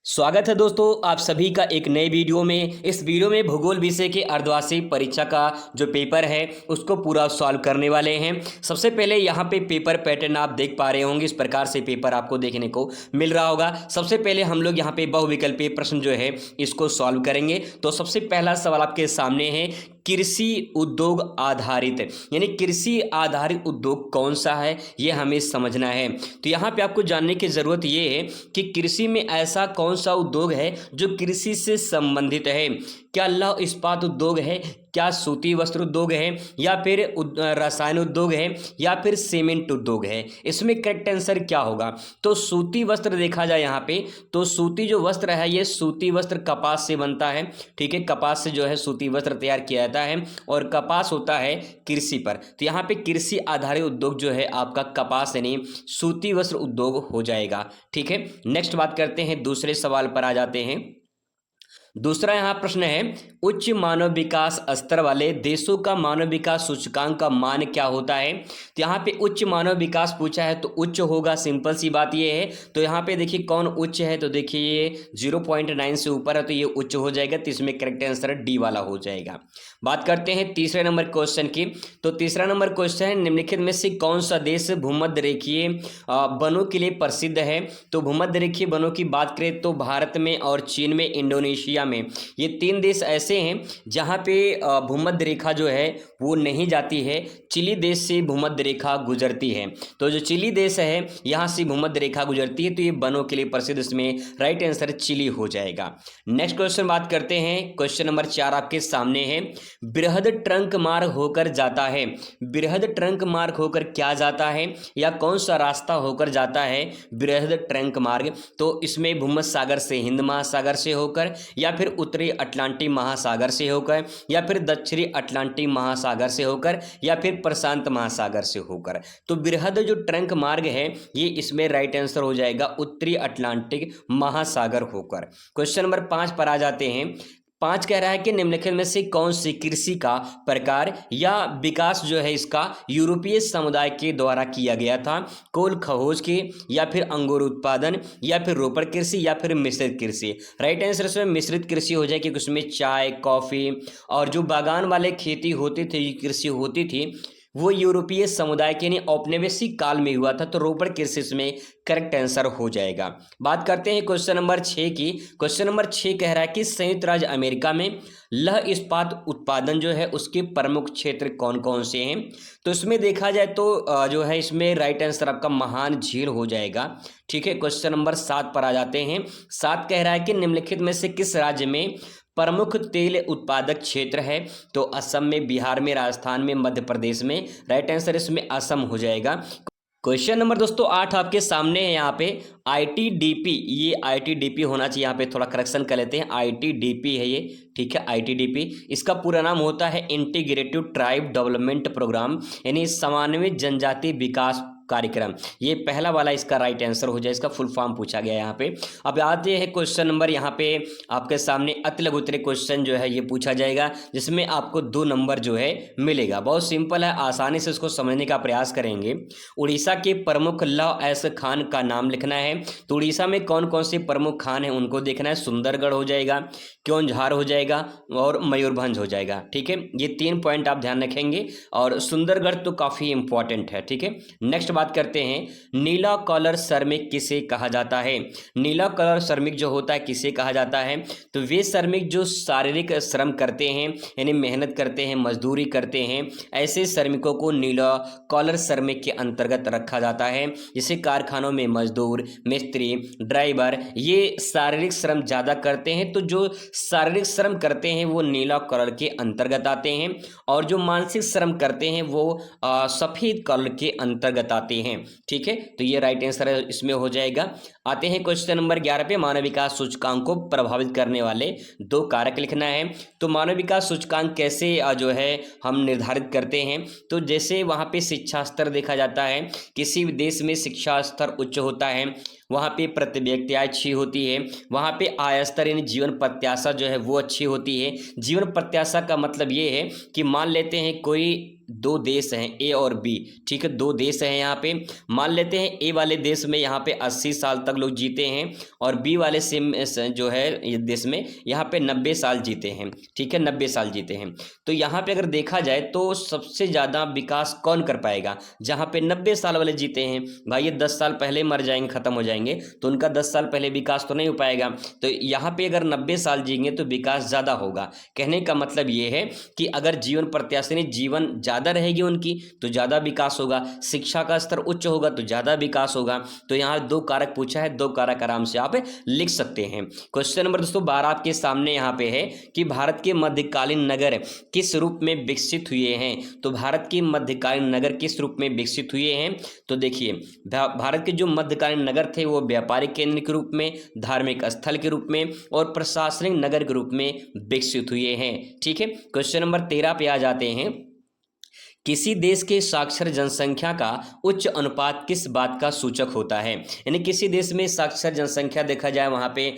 स्वागत है दोस्तों आप सभी का एक नए वीडियो में। इस वीडियो में भूगोल विषय के अर्धवार्षिक परीक्षा का जो पेपर है उसको पूरा सॉल्व करने वाले हैं। सबसे पहले यहाँ पे पेपर पैटर्न आप देख पा रहे होंगे, इस प्रकार से पेपर आपको देखने को मिल रहा होगा। सबसे पहले हम लोग यहाँ पे बहुविकल्पीय प्रश्न जो है इसको सॉल्व करेंगे। तो सबसे पहला सवाल आपके सामने है, कृषि उद्योग आधारित यानी कृषि आधारित उद्योग कौन सा है, ये हमें समझना है। तो यहाँ पे आपको जानने की ज़रूरत ये है कि कृषि में ऐसा कौन सा उद्योग है जो कृषि से संबंधित है। क्या लौह इस्पात उद्योग है, क्या सूती वस्त्र उद्योग है, या फिर रसायन उद्योग है, या फिर सीमेंट उद्योग है। इसमें करेक्ट आंसर क्या होगा? तो सूती वस्त्र देखा जाए यहाँ पे, तो सूती जो वस्त्र है ये सूती वस्त्र कपास से बनता है। ठीक है, कपास से जो है सूती वस्त्र तैयार किया जाता है और कपास होता है कृषि पर। तो यहाँ पे कृषि आधारित उद्योग जो है आपका कपास यानी सूती वस्त्र उद्योग हो जाएगा। ठीक है, नेक्स्ट बात करते हैं, दूसरे सवाल पर आ जाते हैं। दूसरा यहाँ प्रश्न है, उच्च मानव विकास स्तर वाले देशों का मानव विकास सूचकांक का मान क्या होता है। तो यहाँ पे उच्च मानव विकास पूछा है तो उच्च होगा, सिंपल सी बात ये है। तो यहाँ पे देखिए कौन उच्च है, तो देखिए ये 0.9 से ऊपर है तो ये उच्च हो जाएगा। तो इसमें करेक्ट आंसर डी वाला हो जाएगा। बात करते हैं तीसरे नंबर क्वेश्चन की। तो तीसरा नंबर क्वेश्चन है, निम्नलिखित में से कौन सा देश भूमध्य रेखीय वनों के लिए प्रसिद्ध है। तो भूमध्य रेखीय वनों की बात करें तो भारत में और चीन में, इंडोनेशिया में, ये तीन देश ऐसे हैं जहां पे भूमध्य रेखा जो है वो नहीं जाती है। चिली देश से भूमध्य रेखा गुजरती है। तो जो चिली देश है यहां से भूमध्य रेखा गुजरती है, तो ये वनों के लिए प्रसिद्ध, इसमें राइट आंसर चिली हो जाएगा। नेक्स्ट क्वेश्चन बात करते हैं, क्वेश्चन नंबर 4 आपके सामने है, बृहद ट्रंक मार्ग होकर जाता है। बृहद ट्रंक मार्ग होकर क्या जाता है, या कौन सा रास्ता होकर जाता है बृहद ट्रंक मार्ग। तो इसमें भूमध्य सागर से हिंद महासागर से होकर, या फिर उत्तरी अटलांटिक महासागर से होकर, या फिर दक्षिणी अटलांटिक महासागर से होकर, या फिर प्रशांत महासागर से होकर। तो बृहद जो ट्रंक मार्ग है ये इसमें राइट आंसर हो जाएगा उत्तरी अटलांटिक महासागर होकर। क्वेश्चन नंबर 5 पर आ जाते हैं। 5 कह रहा है कि निम्नलिखित में से कौन सी कृषि का प्रकार या विकास जो है इसका यूरोपीय समुदाय के द्वारा किया गया था। कोल खगोज के, या फिर अंगूर उत्पादन, या फिर रोपड़ कृषि, या फिर मिश्रित कृषि। राइट आंसर इसमें मिश्रित कृषि हो जाएगी, क्योंकि उसमें चाय, कॉफ़ी और जो बागान वाले खेती होती थी, कृषि होती थी, वो यूरोपीय समुदाय के औपनिवेशिक काल में हुआ था। तो रोपड़ कृषि में करेक्ट आंसर हो जाएगा। बात करते हैं क्वेश्चन नंबर 6 की। क्वेश्चन नंबर 6 कह रहा है कि संयुक्त राज्य अमेरिका में लौह इस्पात उत्पादन जो है उसके प्रमुख क्षेत्र कौन कौन से हैं। तो इसमें देखा जाए तो जो है इसमें राइट आंसर आपका महान झील हो जाएगा। ठीक है, क्वेश्चन नंबर 7 पर आ जाते हैं। 7 कह रहा है कि निम्नलिखित में से किस राज्य में प्रमुख तेल उत्पादक क्षेत्र है। तो असम में, बिहार में, राजस्थान में, मध्य प्रदेश में। राइट आंसर इसमें असम हो जाएगा। क्वेश्चन नंबर दोस्तों 8 आपके सामने है। यहाँ पे ITDP, ये ITDP होना चाहिए, यहाँ पे थोड़ा करेक्शन कर लेते हैं, ITDP है ये। ठीक है, ITDP इसका पूरा नाम होता है इंटीग्रेटिव ट्राइब डेवलपमेंट प्रोग्राम, यानी समन्वित जनजाति विकास कार्यक्रम। ये पहला वाला इसका राइट आंसर हो जाए, इसका फुल फॉर्म पूछा गया है यहाँ पे। अब आते हैं क्वेश्चन नंबर, यहाँ पे आपके सामने अति लघु उत्तरीय क्वेश्चन जो है ये पूछा जाएगा, जिसमें आपको 2 नंबर जो है मिलेगा। बहुत सिंपल है, आसानी से इसको समझने का प्रयास करेंगे। उड़ीसा के प्रमुख लौह अयस्क खान का नाम लिखना है। तो उड़ीसा में कौन कौन से प्रमुख खान है उनको देखना है। सुंदरगढ़ हो जाएगा, क्योंझार हो जाएगा, और मयूरभंज हो जाएगा। ठीक है, ये 3 पॉइंट आप ध्यान रखेंगे, और सुंदरगढ़ तो काफ़ी इंपॉर्टेंट है। ठीक है, नेक्स्ट बात करते हैं, नीला कॉलर श्रमिक किसे कहा जाता है। नीला कॉलर श्रमिक जो होता है किसे कहा जाता है। तो वे श्रमिक जो शारीरिक श्रम करते हैं, यानी मेहनत करते हैं, मजदूरी करते हैं, ऐसे श्रमिकों को नीला कॉलर श्रमिक के अंतर्गत रखा जाता है। जैसे कारखानों में मजदूर, मिस्त्री, ड्राइवर, ये शारीरिक श्रम ज़्यादा करते हैं, तो जो शारीरिक श्रम करते हैं वो नीला कॉलर के अंतर्गत आते हैं, और जो मानसिक श्रम करते हैं वो सफ़ेद कॉलर के अंतर्गत आते हैं। ठीक है, तो ये राइट आंसर इसमें हो जाएगा। आते हैं क्वेश्चन नंबर 11 पे, मानव विकास सूचकांक को प्रभावित करने वाले 2 कारक लिखना है। तो मानव विकास सूचकांक कैसे जो है हम निर्धारित करते हैं। तो जैसे वहाँ पे शिक्षा स्तर देखा जाता है, किसी भी देश में शिक्षा स्तर उच्च होता है, वहाँ पे प्रति व्यक्ति आय अच्छी होती है, वहाँ पे आय स्तर यानी जीवन प्रत्याशा जो है वो अच्छी होती है। जीवन प्रत्याशा का मतलब ये है कि मान लेते हैं कोई दो देश हैं ए और बी, ठीक है, दो देश हैं यहाँ पे। मान लेते हैं ए वाले देश में यहाँ पे 80 साल तक लोग जीते हैं और बी वाले सेम जो है देश में यहाँ पे 90 साल जीते हैं, ठीक है, 90 साल जीते हैं। तो यहाँ पे अगर देखा जाए तो सबसे ज़्यादा विकास कौन कर पाएगा, जहाँ पे 90 साल वाले जीते हैं। भाई ये 10 साल पहले मर जाएंगे, ख़त्म हो जाएंगे, तो उनका 10 साल पहले विकास तो नहीं हो पाएगा। तो यहाँ पे अगर 90 साल जिएंगे तो विकास ज़्यादा होगा। कहने का मतलब ये है कि अगर जीवन प्रत्याशा जीवन ज़्यादा रहेगी उनकी तो ज़्यादा विकास होगा, शिक्षा का स्तर उच्च होगा तो ज़्यादा विकास होगा। तो यहाँ दो कारक पूछा है, दो कारक आराम से आप लिख सकते हैं। क्वेश्चन नंबर दोस्तों 12 आपके सामने यहाँ पे है कि भारत के मध्यकालीन नगर किस रूप में विकसित हुए हैं। तो भारत के मध्यकालीन नगर किस रूप में विकसित हुए हैं, तो देखिए भारत के जो मध्यकालीन नगर थे वो व्यापारिक केंद्र के रूप में, धार्मिक स्थल के रूप में और प्रशासनिक नगर के रूप में विकसित हुए हैं, ठीक है। क्वेश्चन नंबर 13 पे आ जाते हैं। किसी देश के साक्षर जनसंख्या का उच्च अनुपात किस बात का सूचक होता है। यानी किसी देश में साक्षर जनसंख्या देखा जाए वहाँ पे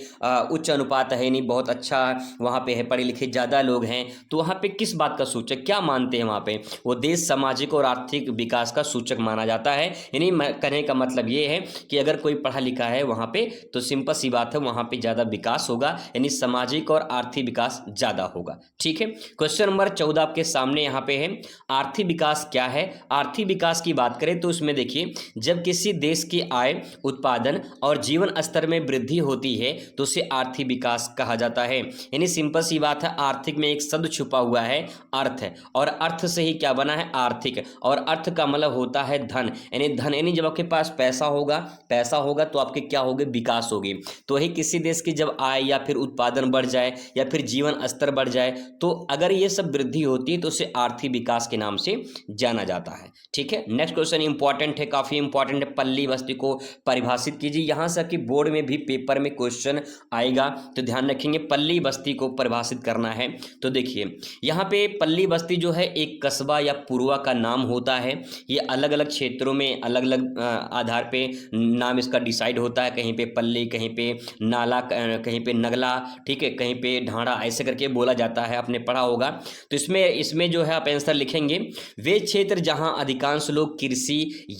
उच्च अनुपात है, नहीं बहुत अच्छा वहाँ पे है, पढ़े लिखे ज़्यादा लोग हैं, तो वहाँ पे किस बात का सूचक, क्या मानते हैं वहाँ पे, वो देश सामाजिक और आर्थिक विकास का सूचक माना जाता है। यानी कहने का मतलब ये है कि अगर कोई पढ़ा लिखा है वहाँ पे तो सिंपल सी बात है वहाँ पे ज़्यादा विकास होगा, यानी सामाजिक और आर्थिक विकास ज़्यादा होगा, ठीक है। क्वेश्चन नंबर 14 आपके सामने यहाँ पे है, आर्थिक विकास क्या है। आर्थिक विकास की बात करें तो उसमें देखिए जब किसी देश की आय, उत्पादन और जीवन स्तर में वृद्धि होती है तो उसे आर्थिक विकास कहा जाता है। यानी सिंपल सी बात है, आर्थिक में एक शब्द छुपा हुआ है अर्थ, और अर्थ से ही क्या बना है आर्थिक, और अर्थ का मतलब होता है धन। यानी धन, यानी जब आपके पास पैसा होगा तो आपके क्या होगे, विकास होगी। तो वही किसी देश की जब आय या फिर उत्पादन बढ़ जाए या फिर जीवन स्तर बढ़ जाए तो अगर ये सब वृद्धि होती है तो उसे आर्थिक विकास के नाम से जाना जाता है, ठीक है। नेक्स्ट क्वेश्चन इंपॉर्टेंट है, काफी इंपॉर्टेंट है, पल्ली बस्ती को परिभाषित कीजिए। यहां से कि बोर्ड में भी पेपर में क्वेश्चन आएगा तो ध्यान रखेंगे पल्ली बस्ती को परिभाषित करना है। तो देखिए यहाँ पे पल्ली बस्ती जो है एक कस्बा या पुरवा का नाम होता है। ये अलग अलग क्षेत्रों में अलग अलग आधार पे नाम इसका डिसाइड होता है, कहीं पे पल्ली, कहीं पे नाला, कहीं पे नगला, ठीक है, कहीं पे ढांडा, ऐसे करके बोला जाता है, आपने पढ़ा होगा। तो इसमें जो है आप आंसर लिखेंगे, वे क्षेत्र जहां अधिकांश लोग कृषि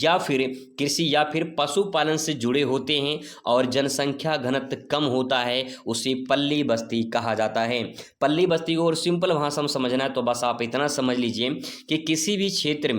या फिर पशुपालन से जुड़े होते हैं और जनसंख्या घनत्व कम होता है उसे पल्ली बस्ती कहा जाता है। पल्ली बस्ती को और सिंपल भाषा में समझना है तो बस आप इतना समझ लीजिए कि किसी भी क्षेत्र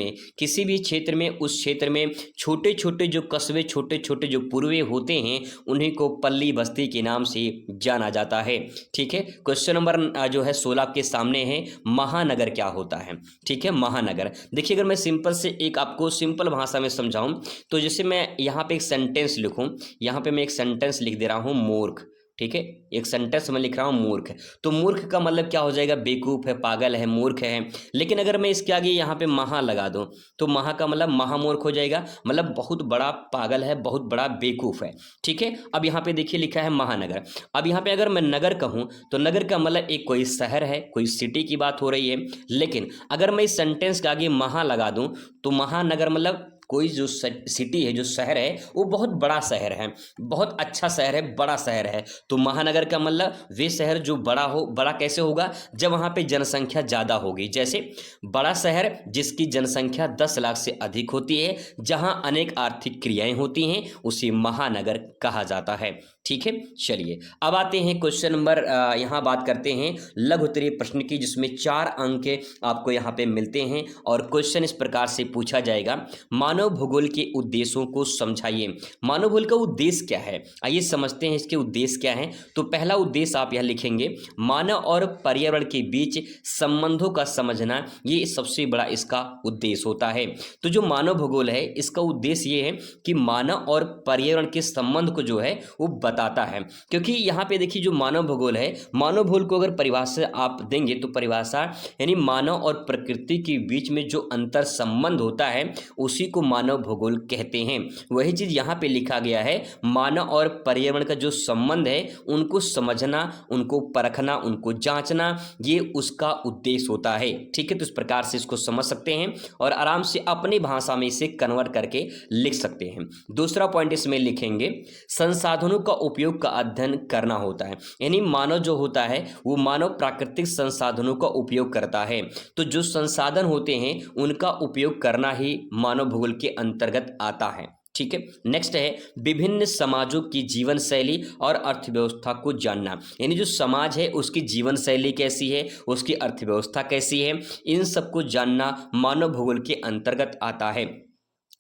में उस क्षेत्र में छोटे छोटे जो कस्बे, छोटे छोटे जो पूर्वे होते हैं उन्हीं को पल्ली बस्ती के नाम से जाना जाता है, ठीक है। क्वेश्चन नंबर जो है 16 के सामने है, महानगर क्या होता है, ठीक है। महानगर देखिए अगर मैं सिंपल से एक आपको सिंपल भाषा में समझाऊं तो जैसे मैं यहाँ पे एक सेंटेंस लिखूं, यहाँ पे मैं एक सेंटेंस लिख दे रहा हूं मूर्ख, ठीक है, एक सेंटेंस में लिख रहा हूं मूर्ख। तो मूर्ख का मतलब क्या हो जाएगा, बेवकूफ है, पागल है, मूर्ख है। लेकिन अगर मैं इसके आगे यहाँ पे महा लगा दूं तो महा का मतलब महामूर्ख हो जाएगा, मतलब बहुत बड़ा पागल है, बहुत बड़ा बेवकूफ है, ठीक है। अब यहाँ पे देखिए लिखा है महानगर। अब यहाँ पे अगर मैं नगर कहूँ तो नगर का मतलब एक कोई शहर है, कोई सिटी की बात हो रही है। लेकिन अगर मैं इस सेंटेंस के आगे महा लगा दूं तो महानगर मतलब कोई जो सिटी है, जो शहर है वो बहुत बड़ा शहर है, बहुत अच्छा शहर है, बड़ा शहर है। तो महानगर का मतलब वे शहर जो बड़ा हो। बड़ा कैसे होगा, जब वहाँ पे जनसंख्या ज़्यादा होगी। जैसे बड़ा शहर जिसकी जनसंख्या 10 लाख से अधिक होती है, जहाँ अनेक आर्थिक क्रियाएं होती हैं, उसे महानगर कहा जाता है, ठीक है। चलिए अब आते हैं क्वेश्चन नंबर, यहाँ बात करते हैं लघु उत्तरीय प्रश्न की, जिसमें 4 अंक आपको यहाँ पे मिलते हैं। और क्वेश्चन इस प्रकार से पूछा जाएगा, मानव भूगोल के उद्देश्यों को समझाइए। मानव भूगोल का उद्देश्य क्या है, आइए समझते हैं इसके उद्देश्य क्या है। तो पहला उद्देश्य आप यहाँ लिखेंगे, मानव और पर्यावरण के बीच संबंधों का समझना, ये सबसे बड़ा इसका उद्देश्य होता है। तो जो मानव भूगोल है इसका उद्देश्य ये है कि मानव और पर्यावरण के संबंध को जो है वो बताता है। क्योंकि यहाँ पे देखिए जो मानव भूगोल है, मानव भूगोल को अगर परिभाषा आप देंगे तो परिभाषा यानी मानव और प्रकृति के बीच में जो अंतर संबंध होता है उसी को मानव भूगोल कहते हैं। वही चीज यहाँ पे लिखा गया है, मानव और पर्यावरण का जो संबंध है उनको समझना, उनको परखना, उनको जांचना, ये उसका उद्देश्य होता है, ठीक है। तो इस प्रकार से इसको समझ सकते हैं और आराम से अपनी भाषा में इसे कन्वर्ट करके लिख सकते हैं। दूसरा पॉइंट इसमें लिखेंगे, संसाधनों का उपयोग का अध्ययन करना होता है। यानी मानव जो होता है वो मानव प्राकृतिक संसाधनों का उपयोग करता है। तो जो संसाधन होते हैं उनका उपयोग करना ही मानव भूगोल के अंतर्गत आता है। ठीक है, नेक्स्ट है विभिन्न समाजों की जीवन शैली और अर्थव्यवस्था को जानना। यानी जो समाज है उसकी जीवन शैली कैसी है, उसकी अर्थव्यवस्था कैसी है, इन सबको जानना मानव भूगोल के अंतर्गत आता है।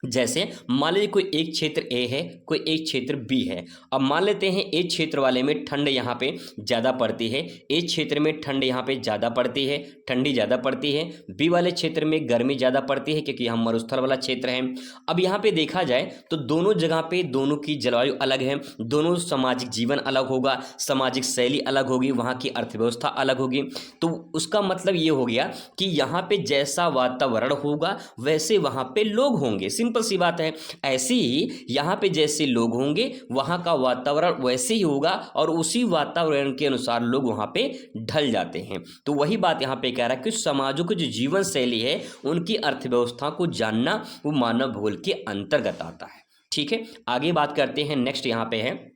जैसे मान लीजिए कोई एक क्षेत्र ए है, कोई एक क्षेत्र बी है। अब मान लेते हैं ए क्षेत्र वाले में ठंड यहाँ पे ज़्यादा पड़ती है, ए क्षेत्र में ठंड यहाँ पे ज़्यादा पड़ती है, ठंडी ज़्यादा पड़ती है। बी वाले क्षेत्र में गर्मी ज़्यादा पड़ती है क्योंकि यहाँ मरुस्थल वाला क्षेत्र है। अब यहाँ पे देखा जाए तो दोनों जगह पे दोनों की जलवायु अलग है, दोनों सामाजिक जीवन अलग होगा, सामाजिक शैली अलग होगी, वहाँ की अर्थव्यवस्था अलग होगी। तो उसका मतलब ये हो गया कि यहाँ पे जैसा वातावरण होगा वैसे वहाँ पे लोग होंगे। सिंपल सी बात है। ऐसे ही यहाँ पे जैसे लोग होंगे वहाँ का वातावरण वैसे ही होगा और उसी वातावरण के अनुसार लोग वहाँ पे ढल जाते हैं। तो वही बात यहाँ पे कह रहा है कि समाजों की जो जीवन शैली है उनकी अर्थव्यवस्था को जानना वो मानव भूगोल के अंतर्गत आता है। ठीक है, आगे बात करते हैं। नेक्स्ट यहाँ पे है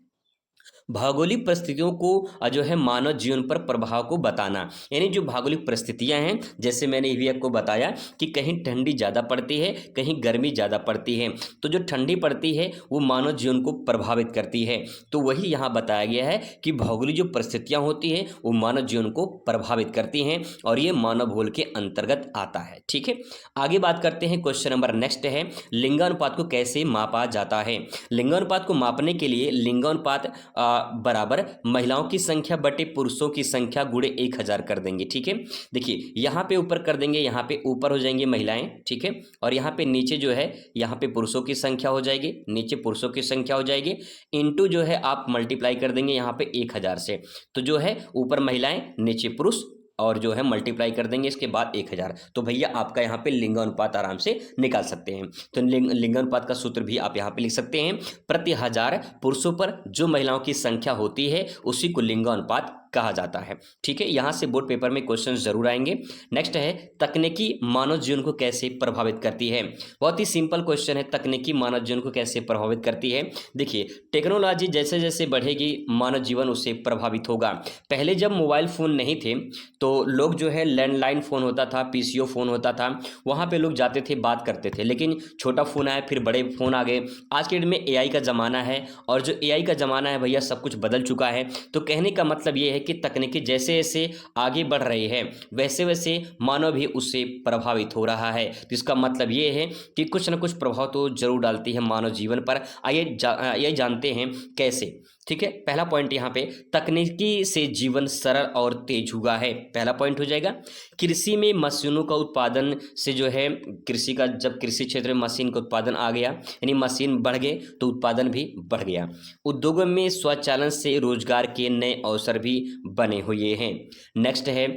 भौगोलिक परिस्थितियों को जो है मानव जीवन पर प्रभाव को बताना। यानी जो भौगोलिक परिस्थितियां हैं, जैसे मैंने भी आपको बताया कि कहीं ठंडी ज़्यादा पड़ती है, कहीं गर्मी ज़्यादा पड़ती है। तो जो ठंडी पड़ती है वो मानव जीवन को प्रभावित करती है। तो वही यहाँ बताया गया है कि भौगोलिक जो परिस्थितियाँ होती हैं वो मानव जीवन को प्रभावित करती हैं और ये मानव भूगोल के अंतर्गत आता है। ठीक है, आगे बात करते हैं। क्वेश्चन नंबर नेक्स्ट है लिंगानुपात को कैसे मापा जाता है। लिंगानुपात को मापने के लिए लिंगानुपात बराबर महिलाओं की संख्या बटे पुरुषों की संख्या गुणे 1000 कर देंगे। ठीक है, देखिए यहाँ पे ऊपर कर देंगे, यहाँ पे ऊपर हो जाएंगे महिलाएं। ठीक है, और यहाँ पे नीचे जो है यहाँ पे पुरुषों की संख्या हो जाएगी, नीचे पुरुषों की संख्या हो जाएगी, इनटू जो है आप मल्टीप्लाई कर देंगे यहाँ पे 1000 से। तो जो है ऊपर महिलाएं नीचे पुरुष और जो है मल्टीप्लाई कर देंगे इसके बाद 1000। तो भैया आपका यहाँ पे लिंगानुपात आराम से निकाल सकते हैं। तो लिंगानुपात का सूत्र भी आप यहाँ पे लिख सकते हैं। प्रति 1000 पुरुषों पर जो महिलाओं की संख्या होती है उसी को लिंगानुपात कहा जाता है। ठीक है, यहाँ से बोर्ड पेपर में क्वेश्चन जरूर आएंगे। नेक्स्ट है तकनीकी मानव जीवन को कैसे प्रभावित करती है। बहुत ही सिंपल क्वेश्चन है, तकनीकी मानव जीवन को कैसे प्रभावित करती है। देखिए टेक्नोलॉजी जैसे जैसे बढ़ेगी मानव जीवन उससे प्रभावित होगा। पहले जब मोबाइल फ़ोन नहीं थे तो लोग जो है लैंडलाइन फ़ोन होता था, पीसीओ फ़ोन होता था, वहाँ पे लोग जाते थे बात करते थे। लेकिन छोटा फ़ोन आया, फिर बड़े फ़ोन आ गए। आज के डेट में एआई का ज़माना है और जो एआई का ज़माना है भैया सब कुछ बदल चुका है। तो कहने का मतलब ये है कि तकनीकी जैसे जैसे आगे बढ़ रही है वैसे वैसे मानव भी उससे प्रभावित हो रहा है। तो इसका मतलब ये है कि कुछ न कुछ प्रभाव तो जरूर डालती है मानव जीवन पर। आइए जानते हैं कैसे। ठीक है, पहला पॉइंट यहाँ पे तकनीकी से जीवन सरल और तेज हुआ है, पहला पॉइंट हो जाएगा। कृषि में मशीनों का उत्पादन से जो है कृषि का, जब कृषि क्षेत्र में मशीन का उत्पादन आ गया यानी मशीन बढ़ गए तो उत्पादन भी बढ़ गया। उद्योगों में स्वचालन से रोजगार के नए अवसर भी बने हुए हैं। नेक्स्ट है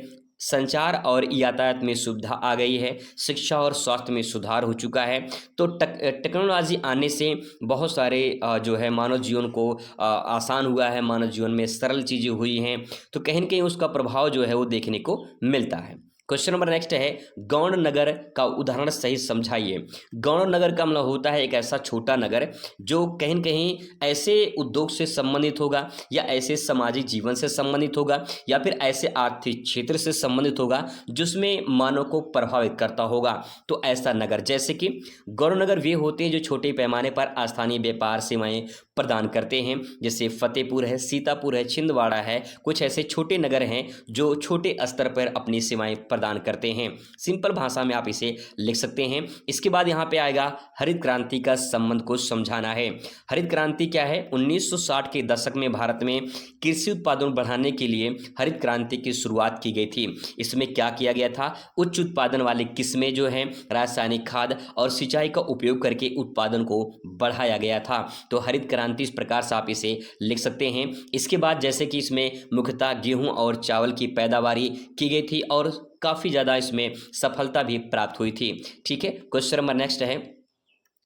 संचार और यातायात में सुविधा आ गई है, शिक्षा और स्वास्थ्य में सुधार हो चुका है। तो टेक्नोलॉजी आने से बहुत सारे जो है मानव जीवन को आसान हुआ है, मानव जीवन में सरल चीज़ें हुई हैं। तो कहीं न कहीं उसका प्रभाव जो है वो देखने को मिलता है। क्वेश्चन नंबर नेक्स्ट है गौण नगर का उदाहरण सही समझाइए। गौण नगर का मतलब होता है एक ऐसा छोटा नगर जो कहीं न कहीं ऐसे उद्योग से संबंधित होगा या ऐसे सामाजिक जीवन से संबंधित होगा या फिर ऐसे आर्थिक क्षेत्र से संबंधित होगा जिसमें मानव को प्रभावित करता होगा। तो ऐसा नगर जैसे कि गौण नगर वे होते हैं जो छोटे पैमाने पर स्थानीय व्यापार सेवाएं प्रदान करते हैं। जैसे फतेहपुर है, सीतापुर है, छिंदवाड़ा है, कुछ ऐसे छोटे नगर हैं जो छोटे स्तर पर अपनी सेवाएं प्रदान करते हैं। सिंपल भाषा में आप इसे लिख सकते हैं। इसके बाद यहाँ पे आएगा हरित क्रांति का संबंध को समझाना है। हरित क्रांति क्या है? 1960 के दशक में भारत में कृषि उत्पादन बढ़ाने के लिए हरित क्रांति की शुरुआत की गई थी। इसमें क्या किया गया था? उच्च उत्पादन वाली किस्में जो हैं रासायनिक खाद और सिंचाई का उपयोग करके उत्पादन को बढ़ाया गया था। तो हरित क्रांति इस प्रकार से आप इसे लिख सकते हैं। इसके बाद जैसे कि इसमें मुख्यतः गेहूं और चावल की पैदावारी की गई थी और काफ़ी ज़्यादा इसमें सफलता भी प्राप्त हुई थी। ठीक है, क्वेश्चन नंबर नेक्स्ट है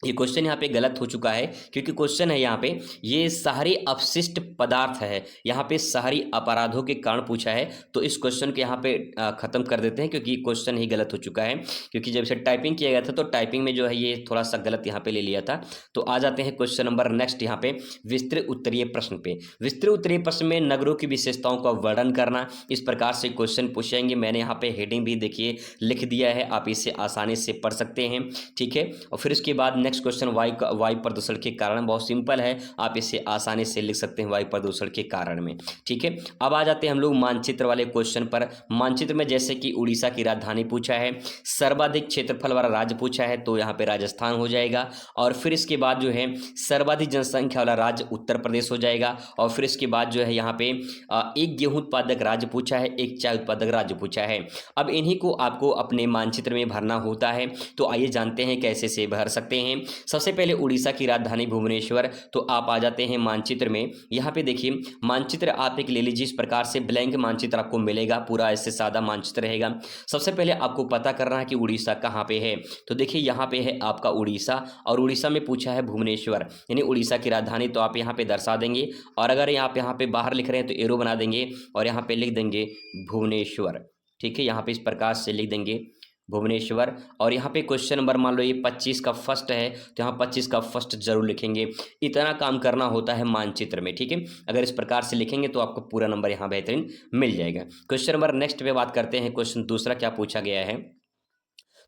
ये क्वेश्चन यहाँ पे गलत हो चुका है, क्योंकि क्वेश्चन है यहाँ पे ये शहरी अपशिष्ट पदार्थ है, यहाँ पे शहरी अपराधों के कारण पूछा है। तो इस क्वेश्चन को यहाँ पे खत्म कर देते हैं, क्योंकि क्वेश्चन ही गलत हो चुका है। क्योंकि जब इसे टाइपिंग किया गया था तो टाइपिंग में जो है ये थोड़ा सा गलत यहाँ पे ले लिया था। तो आ जाते हैं क्वेश्चन नंबर नेक्स्ट यहाँ पे विस्तृत उत्तरीय प्रश्न पे। विस्तृत उत्तरीय प्रश्न में नगरों की विशेषताओं का वर्णन करना, इस प्रकार से क्वेश्चन पूछेंगे। मैंने यहाँ पे हेडिंग भी देखिए लिख दिया है, आप इसे आसानी से पढ़ सकते हैं, ठीक है। और फिर उसके बाद नेक्स्ट क्वेश्चन वायु प्रदूषण के कारण, बहुत सिंपल है, आप इसे आसानी से लिख सकते हैं वायु प्रदूषण के कारण में, ठीक है। अब आ जाते हैं हम लोग मानचित्र वाले क्वेश्चन पर। मानचित्र में जैसे कि उड़ीसा की राजधानी पूछा है, सर्वाधिक क्षेत्रफल वाला राज्य पूछा है, तो यहाँ पे राजस्थान हो जाएगा। और फिर इसके बाद जो है सर्वाधिक जनसंख्या वाला राज्य उत्तर प्रदेश हो जाएगा। और फिर इसके बाद जो है यहाँ पे एक गेहूं उत्पादक राज्य पूछा है, एक चाय उत्पादक राज्य पूछा है। अब इन्हीं को आपको अपने मानचित्र में भरना होता है। तो आइए जानते हैं कैसे से भर सकते हैं। सबसे पहले उड़ीसा की राजधानी भुवनेश्वर, तो आप आ जाते हैं मानचित्र में। यहाँ पे देखिए मानचित्र आप एक ले लीजिए, इस प्रकार से ब्लैंक मानचित्र आपको मिलेगा, पूरा ऐसे सादा मानचित्र रहेगा। सबसे पहले आपको पता करना है कि उड़ीसा कहाँ पे है। तो देखिए यहाँ पे है आपका उड़ीसा, और उड़ीसा में पूछा है भुवनेश्वर यानी उड़ीसा की राजधानी, तो आप यहाँ पे दर्शा देंगे। और अगर आप यहाँ पे बाहर लिख रहे हैं तो एरो बना देंगे और यहाँ पे लिख देंगे भुवनेश्वर, ठीक है। यहाँ पे इस प्रकार से लिख देंगे भुवनेश्वर। और यहाँ पे क्वेश्चन नंबर मान लो ये 25 का फर्स्ट है, तो यहाँ 25 का फर्स्ट जरूर लिखेंगे। इतना काम करना होता है मानचित्र में, ठीक है। अगर इस प्रकार से लिखेंगे तो आपको पूरा नंबर यहाँ बेहतरीन मिल जाएगा। क्वेश्चन नंबर नेक्स्ट पे बात करते हैं। क्वेश्चन दूसरा क्या पूछा गया है।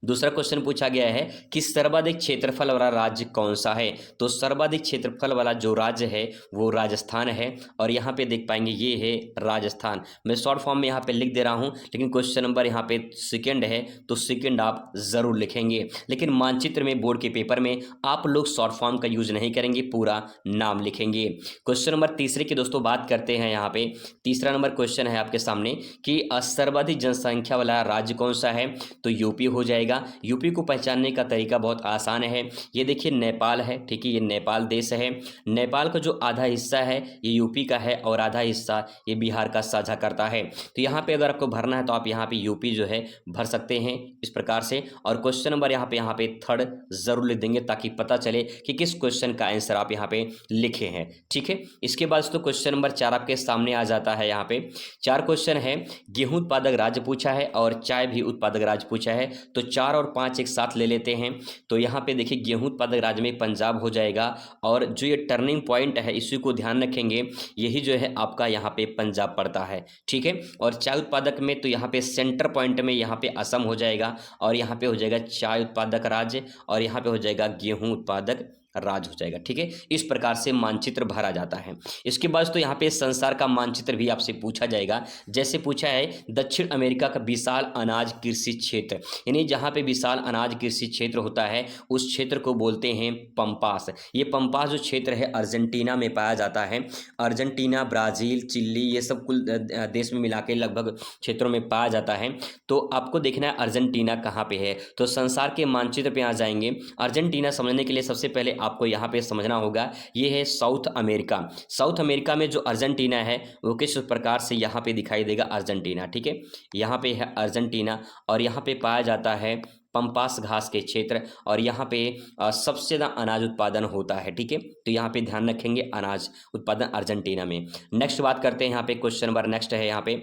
दूसरा क्वेश्चन पूछा गया है कि सर्वाधिक क्षेत्रफल वाला राज्य कौन सा है। तो सर्वाधिक क्षेत्रफल वाला जो राज्य है वो राजस्थान है। और यहाँ पे देख पाएंगे ये है राजस्थान। मैं शॉर्ट फॉर्म में यहाँ पे लिख दे रहा हूँ, लेकिन क्वेश्चन नंबर यहाँ पे सेकंड है, तो सेकंड आप जरूर लिखेंगे। लेकिन मानचित्र में बोर्ड के पेपर में आप लोग शॉर्ट फॉर्म का यूज नहीं करेंगे, पूरा नाम लिखेंगे। क्वेश्चन नंबर तीसरे की दोस्तों बात करते हैं। यहाँ पे तीसरा नंबर क्वेश्चन है आपके सामने कि सर्वाधिक जनसंख्या वाला राज्य कौन सा है। तो यूपी हो जाएगा। यूपी को पहचानने का तरीका बहुत आसान है। ये देखिए नेपाल है, ठीक है, ये नेपाल देश है। नेपाल का जो आधा हिस्सा है ये यूपी का है और आधा हिस्सा ये बिहार का साझा करता है। तो यहाँ पे अगर आपको भरना है तो आप यहाँ पे यूपी जो है भर सकते हैं इस प्रकार से। और क्वेश्चन नंबर यहाँ पे थर्ड जरूर लिख देंगे, ताकि पता चले कि किस क्वेश्चन का आंसर आप यहाँ पे लिखे हैं, ठीक है। इसके बाद तो क्वेश्चन नंबर 4 आपके सामने आ जाता है। यहाँ पे 4 क्वेश्चन है, गेहूं उत्पादक राज्य पूछा है और चाय भी उत्पादक राज्य पूछा है। तो 4 और 5 एक साथ ले लेते हैं। तो यहाँ पे देखिए गेहूं उत्पादक राज्य में पंजाब हो जाएगा, और जो ये टर्निंग पॉइंट है इसी को ध्यान रखेंगे, यही जो है आपका यहाँ पे पंजाब पड़ता है, ठीक है। और चाय उत्पादक में तो यहाँ पे सेंटर पॉइंट में यहाँ पे असम हो जाएगा, और यहाँ पे हो जाएगा चाय उत्पादक राज्य, और यहाँ पे हो जाएगा गेहूं उत्पादक राज हो जाएगा, ठीक है। इस प्रकार से मानचित्र भरा जाता है। इसके बाद तो यहाँ पे संसार का मानचित्र भी आपसे पूछा जाएगा। जैसे पूछा है दक्षिण अमेरिका का विशाल अनाज कृषि क्षेत्र, यानी जहाँ पे विशाल अनाज कृषि क्षेत्र होता है उस क्षेत्र को बोलते हैं पंपास। ये पंपास जो क्षेत्र है अर्जेंटीना में पाया जाता है। अर्जेंटीना, ब्राजील, चिली, ये सब कुल देश में मिला के लगभग क्षेत्रों में पाया जाता है। तो आपको देखना है अर्जेंटीना कहाँ पे है। तो संसार के मानचित्र पे आ जाएंगे। अर्जेंटीना समझने के लिए सबसे पहले आपको यहाँ पे समझना होगा ये है साउथ अमेरिका। साउथ अमेरिका में जो अर्जेंटीना है वो किस प्रकार से यहाँ पे दिखाई देगा अर्जेंटीना, ठीक है। यहाँ पे है अर्जेंटीना, और यहाँ पे पाया जाता है पंपास घास के क्षेत्र, और यहाँ पे सबसे ज़्यादा अनाज उत्पादन होता है, ठीक है। तो यहाँ पे ध्यान रखेंगे अनाज उत्पादन अर्जेंटीना में। नेक्स्ट बात करते हैं। यहाँ पे क्वेश्चन नंबर नेक्स्ट है। यहाँ पे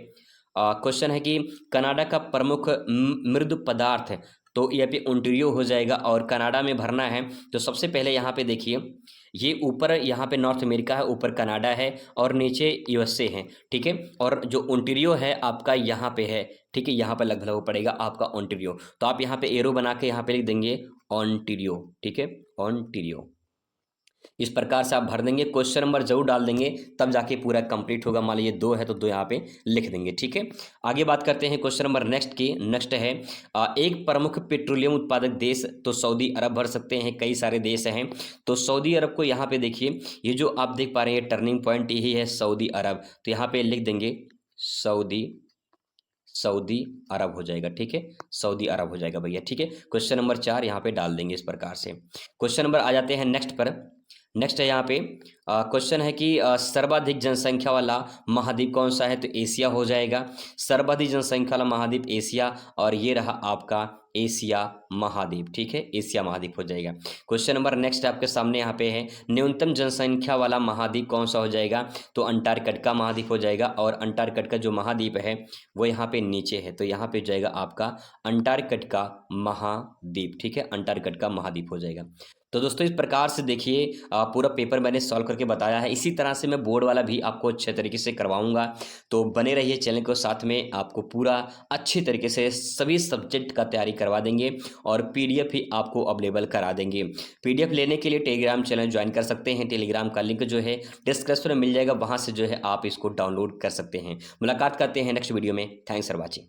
क्वेश्चन है कि कनाडा का प्रमुख मृदु पदार्थ, तो ये पे ओंटारियो हो जाएगा, और कनाडा में भरना है। तो सबसे पहले यहाँ पे देखिए ये ऊपर यहाँ पे नॉर्थ अमेरिका है, ऊपर कनाडा है और नीचे यूएसए है, ठीक है। और जो ओंटारियो है आपका यहाँ पे है, ठीक है, यहाँ पर लगभग पड़ेगा आपका ओंटारियो। तो आप यहाँ पे एरो बना के यहाँ पे लिख देंगे ओंटारियो, ठीक है, ओंटारियो। इस प्रकार से आप भर देंगे, क्वेश्चन नंबर जरूर डाल देंगे, तब जाके पूरा कंप्लीट होगा। मान लीजिए 2 है तो 2 यहाँ पे लिख देंगे, ठीक है। आगे बात करते हैं क्वेश्चन नंबर नेक्स्ट की। नेक्स्ट है एक प्रमुख पेट्रोलियम उत्पादक देश, तो सऊदी अरब भर सकते हैं, कई सारे देश हैं। तो सऊदी अरब को यहाँ पे देखिए, ये जो आप देख पा रहे हैं टर्निंग पॉइंट यही है सऊदी अरब। तो यहाँ पे लिख देंगे सऊदी अरब हो जाएगा, ठीक है, सऊदी अरब हो जाएगा भैया, ठीक है। क्वेश्चन नंबर 4 यहाँ पे डाल देंगे इस प्रकार से। क्वेश्चन नंबर आ जाते हैं नेक्स्ट पर। नेक्स्ट है यहाँ पे क्वेश्चन है कि सर्वाधिक जनसंख्या वाला महाद्वीप कौन सा है? तो एशिया हो जाएगा। सर्वाधिक जनसंख्या वाला महाद्वीप एशिया, और ये रहा आपका एशिया महाद्वीप। ठीक है, एशिया महाद्वीप हो जाएगा। क्वेश्चन नंबर नेक्स्ट आपके सामने यहाँ पे है, न्यूनतम जनसंख्या वाला महाद्वीप कौन सा हो जाएगा? तो अंटार्कटिका महाद्वीप हो जाएगा, और अंटार्कटिका जो महाद्वीप है वो यहाँ पे नीचे है, तो यहाँ पे जाएगा आपका अंटार्कटिका महाद्वीप। ठीक है, अंटार्कटिका महाद्वीप हो जाएगा। तो दोस्तों इस प्रकार से देखिए पूरा पेपर मैंने सॉल्व करके बताया है। इसी तरह से मैं बोर्ड वाला भी आपको अच्छे तरीके से करवाऊंगा, तो बने रहिए चैनल को साथ में, आपको पूरा अच्छे तरीके से सभी सब्जेक्ट का तैयारी करवा देंगे और पीडीएफ भी आपको अवेलेबल करा देंगे। पीडीएफ लेने के लिए टेलीग्राम चैनल ज्वाइन कर सकते हैं। टेलीग्राम का लिंक जो है डिस्क्रिप्शन में मिल जाएगा, वहाँ से जो है आप इसको डाउनलोड कर सकते हैं। मुलाकात करते हैं नेक्स्ट वीडियो में। Thanks for watching.